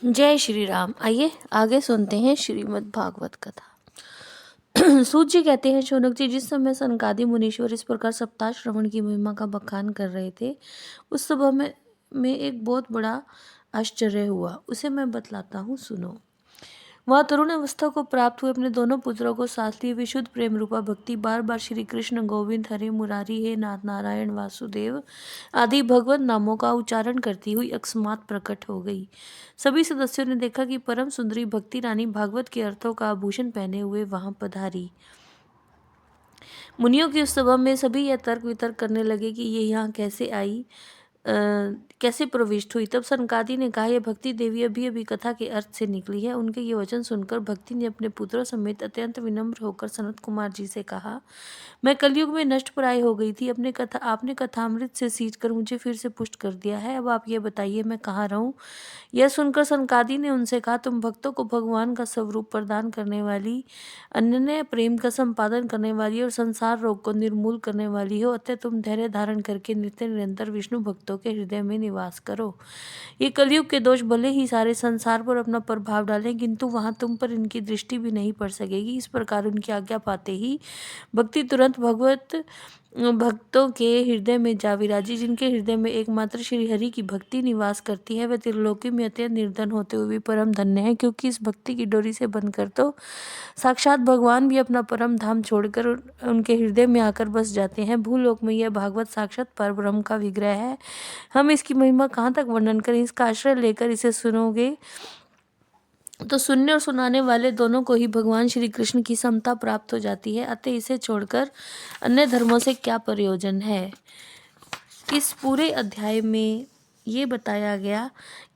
जय श्री राम। आइए आगे सुनते हैं श्रीमद् भागवत कथा। सूत जी कहते हैं, शौनक जी, जिस समय सनकादि मुनीश्वर इस प्रकार सप्ताह श्रवण की महिमा का बखान कर रहे थे, उस सभा में एक बहुत बड़ा आश्चर्य हुआ। उसे मैं बतलाता हूँ, सुनो। वह तरुण अवस्था को प्राप्त हुए अपने दोनों पुत्रों को साथ लिए विशुद्ध प्रेम रूपा भक्ति बार बार श्री कृष्ण, गोविंद, हरे मुरारी, हे नाथ, नारायण, वासुदेव आदि भगवत नामों का उच्चारण करती हुई अकस्मात प्रकट हो गई। सभी सदस्यों ने देखा कि परम सुंदरी भक्ति रानी भागवत के अर्थों का आभूषण पहने हुए वहां पधारी। मुनियों की उस सभा में सभी यह तर्क वितर्क करने लगे कि ये यहाँ कैसे आई, कैसे प्रविष्ट हुई। तब सनकादि ने कहा, यह भक्ति देवी अभी अभी कथा के अर्थ से निकली है। उनके ये वचन सुनकर भक्ति ने अपने पुत्रों समेत अत्यंत विनम्र होकर सनत कुमार जी से कहा, मैं कलयुग में नष्ट प्राय हो गई थी। आपने कथामृत से सींच कर मुझे फिर से पुष्ट कर दिया है। अब आप ये बताइए, मैं कहाँ रहूं। यह सुनकर सनकादि ने उनसे कहा, तुम भक्तों को भगवान का स्वरूप प्रदान करने वाली, अनन्य प्रेम का संपादन करने वाली और संसार रोग को निर्मूल करने वाली हो। अतः तुम धैर्य धारण करके नित्य निरंतर विष्णु भक्तों के हृदय में निवास करो। ये कलयुग के दोष भले ही सारे संसार पर अपना प्रभाव डालें, किंतु वहां तुम पर इनकी दृष्टि भी नहीं पड़ सकेगी। इस प्रकार उनकी आज्ञा पाते ही भक्ति तुरंत भगवत भक्तों के हृदय में जा विराजी। जिनके हृदय में एकमात्र श्री हरि की भक्ति निवास करती है, वे त्रिलोकी में अत्यंत निर्धन होते हुए भी परम धन्य है, क्योंकि इस भक्ति की डोरी से बंधकर तो साक्षात भगवान भी अपना परम धाम छोड़कर उनके हृदय में आकर बस जाते हैं। भूलोक में यह भागवत साक्षात परब्रह्म का विग्रह है। हम इसकी महिमा कहाँ तक वर्णन करें। इसका आश्रय लेकर इसे सुनोगे तो सुनने और सुनाने वाले दोनों को ही भगवान श्री कृष्ण की समता प्राप्त हो जाती है। अतः इसे छोड़कर अन्य धर्मों से क्या प्रयोजन है। इस पूरे अध्याय में ये बताया गया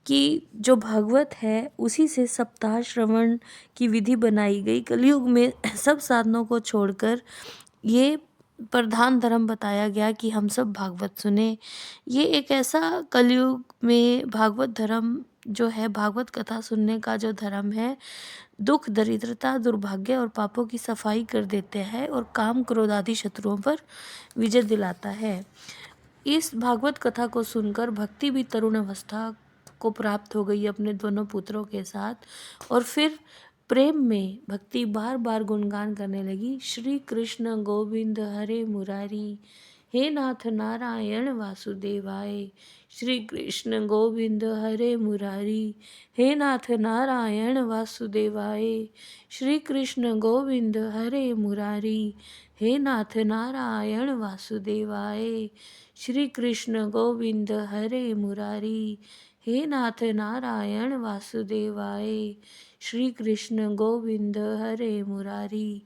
कि जो भागवत है उसी से सप्ताह श्रवण की विधि बनाई गई। कलयुग में सब साधनों को छोड़कर ये प्रधान धर्म बताया गया कि हम सब भागवत सुने। ये एक ऐसा कलयुग में भागवत धर्म जो है, भागवत कथा सुनने का जो धर्म है, दुख, दरिद्रता, दुर्भाग्य और पापों की सफाई कर देते हैं और काम, क्रोध आदि शत्रुओं पर विजय दिलाता है। इस भागवत कथा को सुनकर भक्ति भी तरुण अवस्था को प्राप्त हो गई अपने दोनों पुत्रों के साथ, और फिर प्रेम में भक्ति बार बार गुणगान करने लगी। श्री कृष्ण गोविंद हरे मुरारी, हे नाथ नारायण वासुदेवाय। श्री कृष्ण गोविंद हरे मुरारी, हे नाथ नारायण वासुदेवाय। श्री कृष्ण गोविंद हरे मुरारी, हे नाथ नारायण वासुदेवाय। श्री कृष्ण गोविंद हरे मुरारी, हे नाथ नारायण वासुदेवाय। श्री कृष्ण गोविंद हरे मुरारी,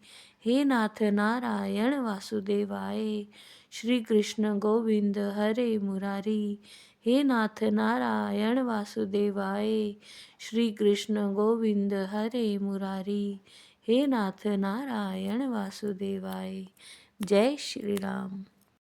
हे नाथ नारायण वासुदेवाय। श्री कृष्ण गोविंद हरे मुरारी, हे नाथ नारायण वासुदेवाय। श्री कृष्ण गोविंद हरे मुरारी, हे नाथ नारायण वासुदेवाय। जय श्री राम।